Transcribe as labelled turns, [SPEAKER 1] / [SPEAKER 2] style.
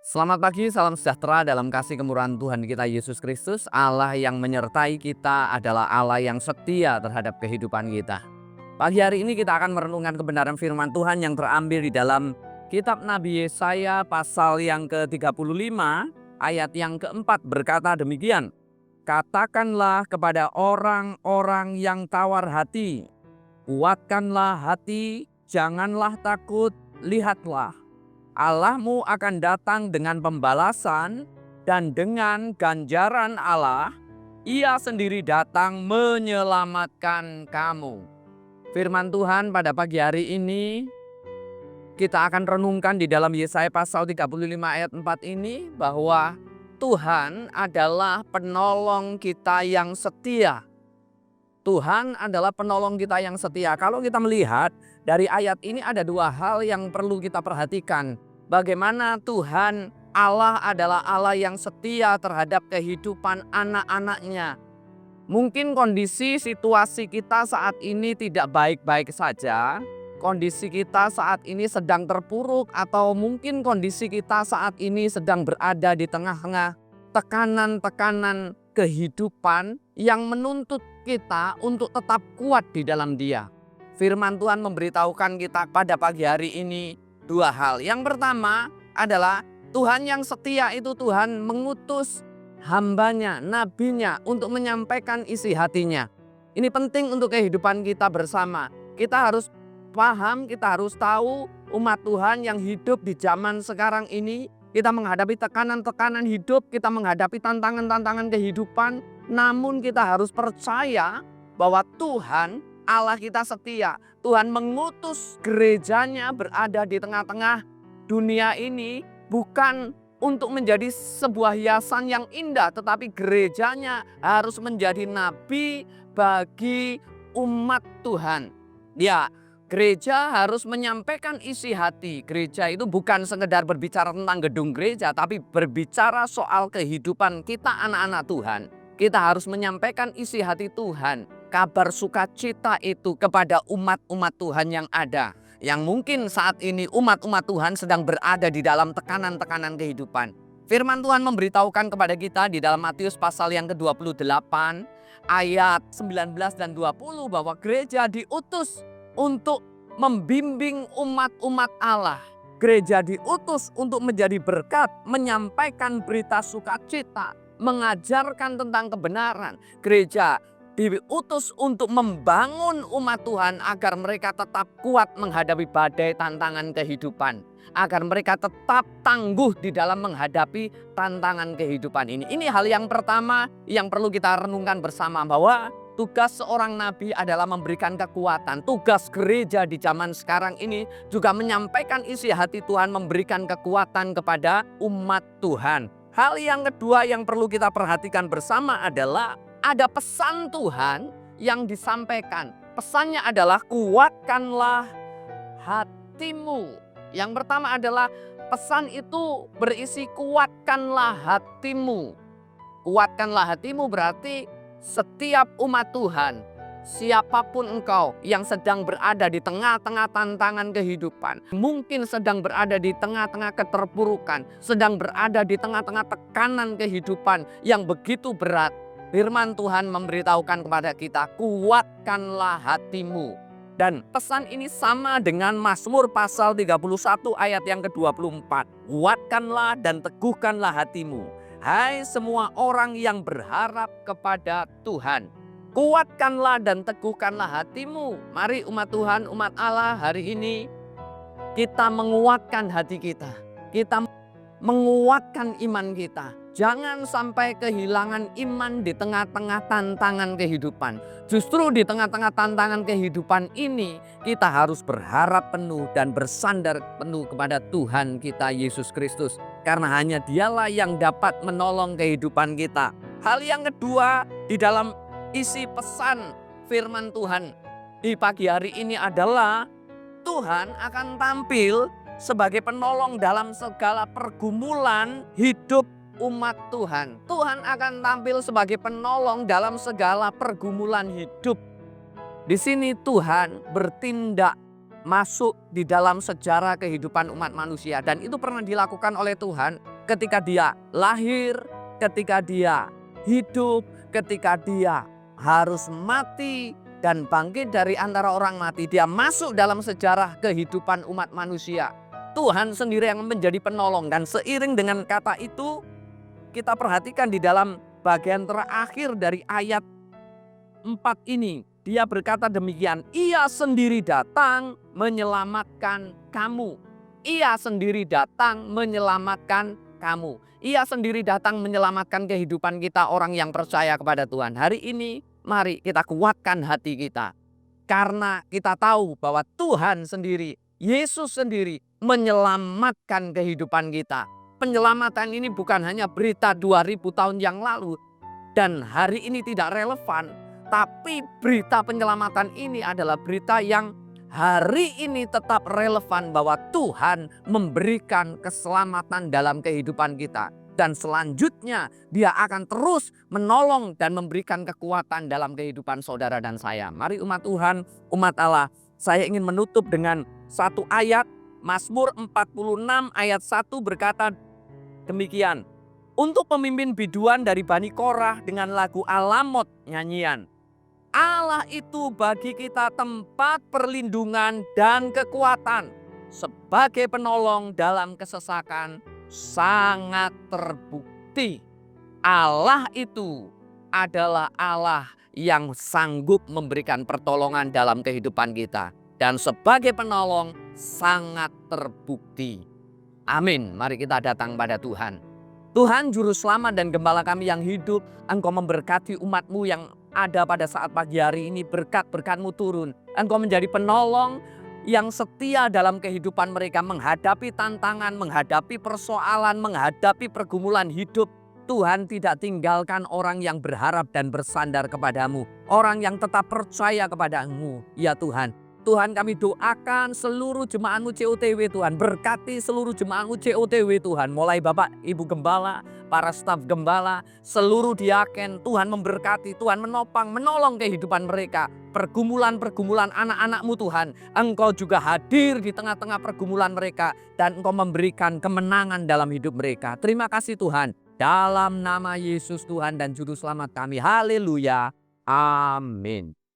[SPEAKER 1] Selamat pagi, salam sejahtera dalam kasih kemurahan Tuhan kita Yesus Kristus. Allah yang menyertai kita adalah Allah yang setia terhadap kehidupan kita. Pagi hari ini kita akan merenungkan kebenaran firman Tuhan yang terambil di dalam kitab Nabi Yesaya pasal yang ke-35 ayat yang keempat berkata demikian. Katakanlah kepada orang-orang yang tawar hati, kuatkanlah hati, janganlah takut, lihatlah. Allahmu akan datang dengan pembalasan dan dengan ganjaran Allah, Ia sendiri datang menyelamatkan kamu. Firman Tuhan pada pagi hari ini kita akan renungkan di dalam Yesaya pasal 35 ayat 4 ini bahwa Tuhan adalah penolong kita yang setia. Tuhan adalah penolong kita yang setia. Kalau kita melihat dari ayat ini ada dua hal yang perlu kita perhatikan. Bagaimana Tuhan Allah adalah Allah yang setia terhadap kehidupan anak-anaknya. Mungkin kondisi situasi kita saat ini tidak baik-baik saja. Kondisi kita saat ini sedang terpuruk atau mungkin kondisi kita saat ini sedang berada di tengah-tengah tekanan-tekanan kehidupan yang menuntut kita untuk tetap kuat di dalam Dia. Firman Tuhan memberitahukan kita pada pagi hari ini dua hal. Yang pertama adalah Tuhan yang setia itu Tuhan mengutus hambanya, nabinya untuk menyampaikan isi hatinya. Ini penting untuk kehidupan kita bersama. Kita harus paham, kita harus tahu umat Tuhan yang hidup di zaman sekarang ini. Kita menghadapi tekanan-tekanan hidup, kita menghadapi tantangan-tantangan kehidupan. Namun kita harus percaya bahwa Tuhan Allah kita setia. Tuhan mengutus gerejanya berada di tengah-tengah dunia ini bukan untuk menjadi sebuah hiasan yang indah, tetapi gerejanya harus menjadi nabi bagi umat Tuhan. Ya, gereja harus menyampaikan isi hati. Gereja itu bukan sekedar berbicara tentang gedung gereja, tapi berbicara soal kehidupan kita anak-anak Tuhan. Kita harus menyampaikan isi hati Tuhan, kabar sukacita itu kepada umat-umat Tuhan yang ada. Yang mungkin saat ini umat-umat Tuhan sedang berada di dalam tekanan-tekanan kehidupan. Firman Tuhan memberitahukan kepada kita di dalam Matius pasal yang ke-28 ayat 19 dan 20 bahwa gereja diutus untuk membimbing umat-umat Allah. Gereja diutus untuk menjadi berkat, menyampaikan berita sukacita, mengajarkan tentang kebenaran. Gereja diutus untuk membangun umat Tuhan agar mereka tetap kuat menghadapi badai tantangan kehidupan. Agar mereka tetap tangguh di dalam menghadapi tantangan kehidupan ini. Ini hal yang pertama yang perlu kita renungkan bersama, bahwa tugas seorang nabi adalah memberikan kekuatan. Tugas gereja di zaman sekarang ini juga menyampaikan isi hati Tuhan, memberikan kekuatan kepada umat Tuhan. Hal yang kedua yang perlu kita perhatikan bersama adalah ada pesan Tuhan yang disampaikan. Pesannya adalah kuatkanlah hatimu. Yang pertama adalah pesan itu berisi kuatkanlah hatimu. Kuatkanlah hatimu berarti setiap umat Tuhan, siapapun engkau yang sedang berada di tengah-tengah tantangan kehidupan, mungkin sedang berada di tengah-tengah keterpurukan, sedang berada di tengah-tengah tekanan kehidupan yang begitu berat, firman Tuhan memberitahukan kepada kita, kuatkanlah hatimu. Dan pesan ini sama dengan Mazmur pasal 31 ayat yang ke-24. Kuatkanlah dan teguhkanlah hatimu, hai semua orang yang berharap kepada Tuhan. Kuatkanlah dan teguhkanlah hatimu. Mari umat Tuhan, umat Allah, hari ini kita menguatkan hati kita. Kita menguatkan iman kita. Jangan sampai kehilangan iman di tengah-tengah tantangan kehidupan. Justru di tengah-tengah tantangan kehidupan ini kita harus berharap penuh dan bersandar penuh kepada Tuhan kita Yesus Kristus. Karena hanya Dialah yang dapat menolong kehidupan kita. Hal yang kedua di dalam isi pesan firman Tuhan di pagi hari ini adalah Tuhan akan tampil sebagai penolong dalam segala pergumulan hidup umat Tuhan. Tuhan akan tampil sebagai penolong dalam segala pergumulan hidup. Di sini Tuhan bertindak masuk di dalam sejarah kehidupan umat manusia, dan itu pernah dilakukan oleh Tuhan ketika dia lahir, ketika dia hidup, ketika dia harus mati dan bangkit dari antara orang mati. Dia masuk dalam sejarah kehidupan umat manusia. Tuhan sendiri yang menjadi penolong, dan seiring dengan kata itu kita perhatikan di dalam bagian terakhir dari ayat 4 ini. Dia berkata demikian, ia sendiri datang menyelamatkan kamu. Ia sendiri datang menyelamatkan kamu. Ia sendiri datang menyelamatkan kehidupan kita orang yang percaya kepada Tuhan. Hari ini mari kita kuatkan hati kita. Karena kita tahu bahwa Tuhan sendiri, Yesus sendiri menyelamatkan kehidupan kita. Penyelamatan ini bukan hanya berita 2000 tahun yang lalu dan hari ini tidak relevan. Tapi berita penyelamatan ini adalah berita yang hari ini tetap relevan, bahwa Tuhan memberikan keselamatan dalam kehidupan kita. Dan selanjutnya dia akan terus menolong dan memberikan kekuatan dalam kehidupan saudara dan saya. Mari umat Tuhan, umat Allah, saya ingin menutup dengan satu ayat. Mazmur 46 ayat 1 berkata demikian. Untuk pemimpin biduan dari Bani Korah dengan lagu Alamot nyanyian. Allah itu bagi kita tempat perlindungan dan kekuatan. Sebagai penolong dalam kesesakan sangat terbukti. Allah itu adalah Allah yang sanggup memberikan pertolongan dalam kehidupan kita. Dan sebagai penolong sangat terbukti. Amin. Mari kita datang pada Tuhan. Tuhan Juru Selamat dan Gembala kami yang hidup, Engkau memberkati umat-Mu yang ada pada saat pagi hari ini. Berkat-berkat-Mu turun. Engkau menjadi penolong yang setia dalam kehidupan mereka, menghadapi tantangan, menghadapi persoalan, menghadapi pergumulan hidup. Tuhan tidak tinggalkan orang yang berharap dan bersandar kepadamu, orang yang tetap percaya kepadamu. Ya Tuhan, Tuhan kami doakan seluruh jemaat-Mu COTW Tuhan. Berkati seluruh jemaat-Mu COTW Tuhan. Mulai Bapak, Ibu Gembala, para staf Gembala, seluruh diaken. Tuhan memberkati, Tuhan menopang, menolong kehidupan mereka. Pergumulan-pergumulan anak-anak-Mu Tuhan. Engkau juga hadir di tengah-tengah pergumulan mereka. Dan Engkau memberikan kemenangan dalam hidup mereka. Terima kasih Tuhan. Dalam nama Yesus Tuhan dan Juru Selamat kami. Haleluya. Amin.